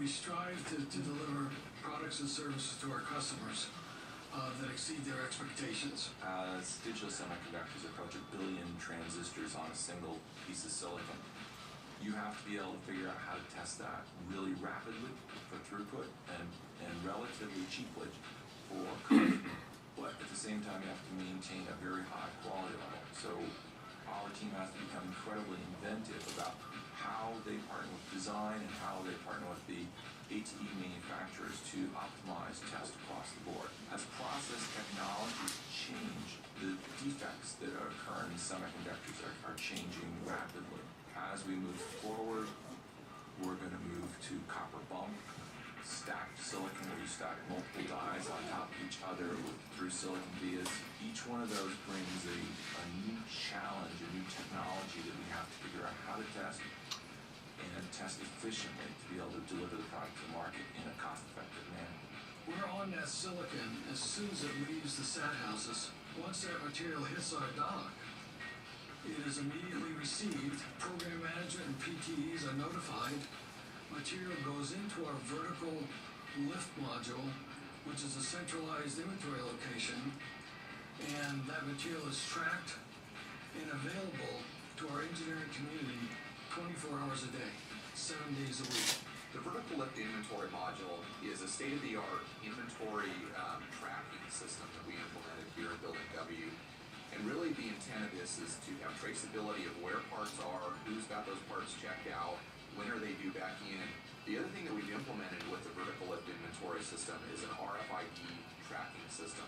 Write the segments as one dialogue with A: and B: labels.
A: We strive to deliver products and services to our customers that exceed their expectations.
B: As digital semiconductors approach 1 billion transistors on a single piece of silicon, you have to be able to figure out how to test that really rapidly for throughput and relatively cheaply for cost. But at the same time, you have to maintain a very high quality level. So our team has to become incredibly inventive about how they partner with design and how they partner with the ATE manufacturers to optimize test across the board. As process technologies change, the defects that are occurring in semiconductors are changing rapidly. As we move forward, we're going to move to copper bump, stacked silicon, where you stack multiple dies on top of each other through silicon vias. Each one of those brings a new challenge, a new technology that we have to figure out how to test and test efficiently to be able to deliver the product to the market in a cost-effective manner.
A: We're on that silicon as soon as it leaves the SAT houses. Once that material hits our dock, it is immediately received. Program management and PTEs are notified. Material goes into our vertical lift module, which is a centralized inventory location, and that material is tracked and available to our engineering community 24 hours a day, 7 days a week.
C: The vertical lift inventory module is a state-of-the-art inventory tracking system that we implemented here at Building W. And really the intent of this is to have traceability of where parts are, who's got those parts checked out, when are they due back in. The other thing that we've implemented with the vertical lift inventory system is an RFID tracking system.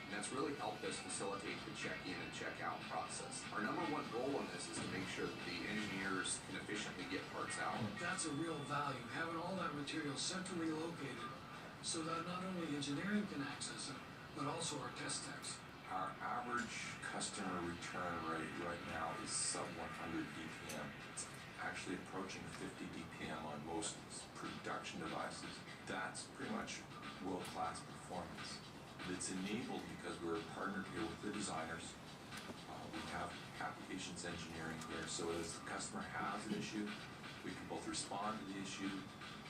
C: And that's really helped us facilitate the check-in and check-out process. Our number one goal in this is to make sure that the engineers can efficiently get parts out.
A: That's a real value, having all that material centrally located so that not only engineering can access it, but also our test techs.
B: Our average customer return rate right now is sub 100 DPM. It's actually approaching 50 DPM on most production devices. That's pretty much world-class performance. It's enabled because we're partnered here with the designers. We have applications engineering here, so as the customer has an issue, we can both respond to the issue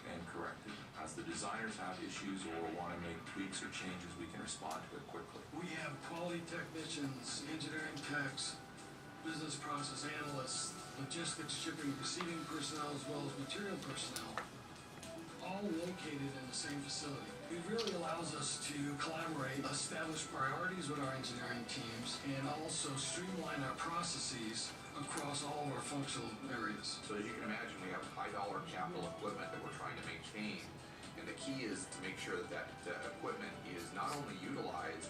B: and correct it. As the designers have issues or want to make tweaks or changes, we can respond to it quickly.
A: We have quality technicians, engineering techs, business process analysts, logistics, shipping, receiving personnel, as well as material personnel, all located in the same facility. It really allows us to collaborate, establish priorities with our engineering teams, and also streamline our processes across all of our functional areas.
C: So as you can imagine, we have high-dollar capital equipment that we're trying to maintain, and the key is to make sure that that equipment is not only utilized,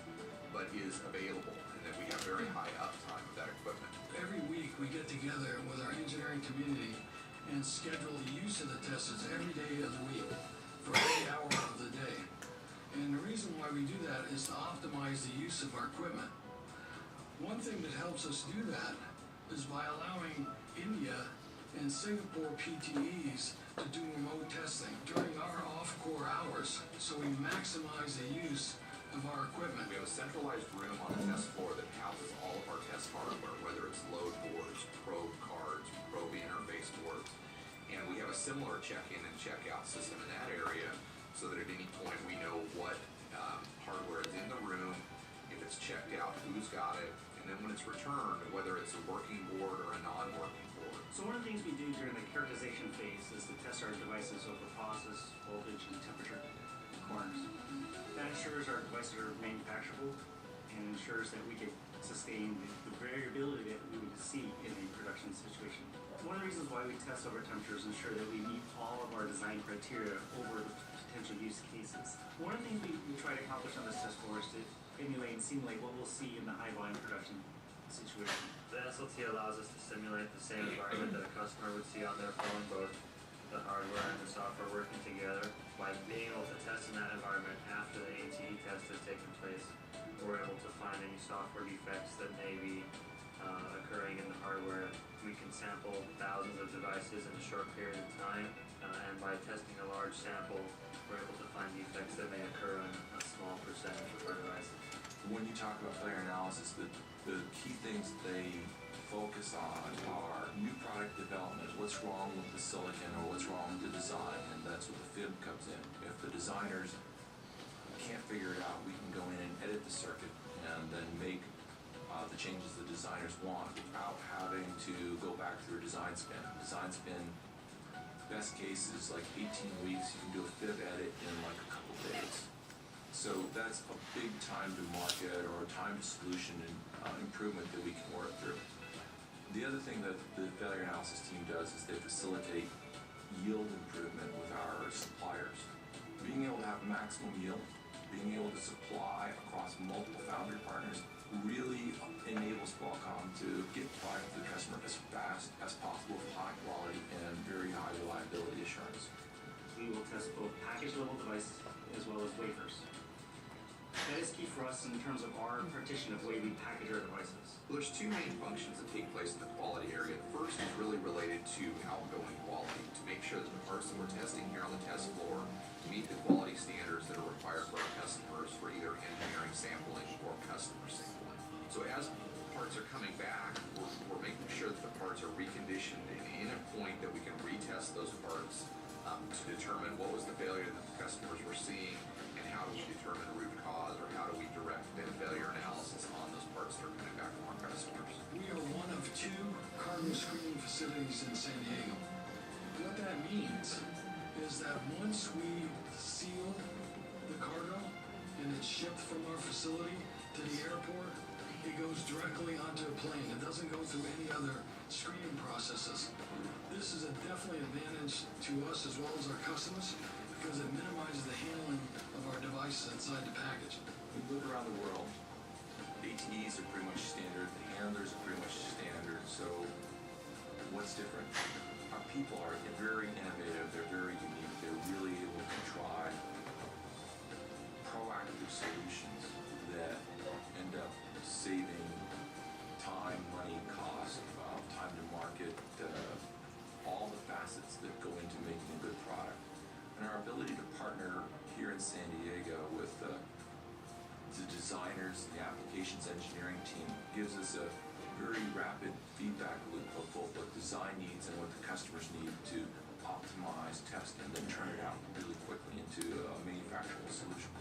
C: but is available, and that we have very high uptime of that equipment.
A: Every week we get together with our engineering community and schedule the use of the testers every day of the week for every hour of the day. And the reason why we do that is to optimize the use of our equipment. One thing that helps us do that is by allowing India and Singapore PTEs to do remote testing during our off-core hours, so we maximize the use of our equipment.
C: We have a centralized room on the test floor that houses all of our test hardware, whether it's load boards, probe cards, probe interface boards. And we have a similar check-in and check-out system in that area, so that at any point we know what hardware is in the room, if it's checked out, who's got it, and then when it's returned, whether it's a working board or a non-working board.
D: So one of the things we do during the characterization phase is to test our devices over process, voltage, and temperature corners. That ensures our devices are manufacturable and ensures that we can sustain the variability that we would see in a production situation. One of the reasons why we test over temperatures is ensure that we meet all of our design criteria over the potential use cases. One of the things we try to accomplish on this test floor is to emulate and simulate what we'll see in the high volume production situation.
E: The SLT allows us to simulate the same environment that a customer would see on their phone, both the hardware and the software working together. By being able to test in that environment after the ATE test has taken place, we're able to find any software defects that may be occurring in the hardware. We can sample thousands of devices in a short period of time, and by testing a large sample, we're able to find defects that may occur in a small percentage of our devices.
B: When you talk about player analysis, the key things they focus on are new product development, what's wrong with the silicon or what's wrong with the design, and that's where the fib comes in. If the designers can't figure it out, we can go in and edit the circuit and then make the changes the designers want without having to go back through a design spin. Design spin, best case is like 18 weeks. You can do a fib edit in like a couple days. So that's a big time to market or time to solution and improvement that we can work through. The other thing that the failure analysis team does is they facilitate yield improvement with our suppliers. Being able to have maximum yield, being able to supply across multiple foundry partners really enables Qualcomm to get product to the customer as fast as possible with high quality and very high reliability assurance.
D: We will test both package level devices as well as wafers. That is key for us in terms of our partition of way we package our devices.
C: Well, there's two main functions that take place in the quality area. The first is really related to outgoing quality, to make sure that the parts that we're testing here on the test floor meet the quality standards that are required for our customers for either engineering sampling or customer sampling. So as parts are coming back, we're making sure that the parts are reconditioned in a point that we can retest those parts to determine what was the failure that the customers were seeing and how do we determine the root cause or how do we direct the failure analysis on those parts that are coming back from our customers.
A: We are one of 2 cargo screening facilities in San Diego. What that means is that once we seal the cargo and it's shipped from our facility to the airport, it goes directly onto a plane. It doesn't go through any other screening processes. This is a definitely advantage to us as well as our customers because it minimizes the handling of our devices inside the package.
B: We look around the world, ATEs are pretty much standard, the handlers are pretty much standard, so what's different? Our people are very innovative, they're very unique, they're really able to try proactive solutions that end up saving time, money, cost, time to market, all the facets that go into making a good product. And our ability to partner here in San Diego with the designers, the applications engineering team gives us a very rapid feedback loop of both what design needs and what the customers need to optimize, test, and then turn it out really quickly into a manufacturable solution.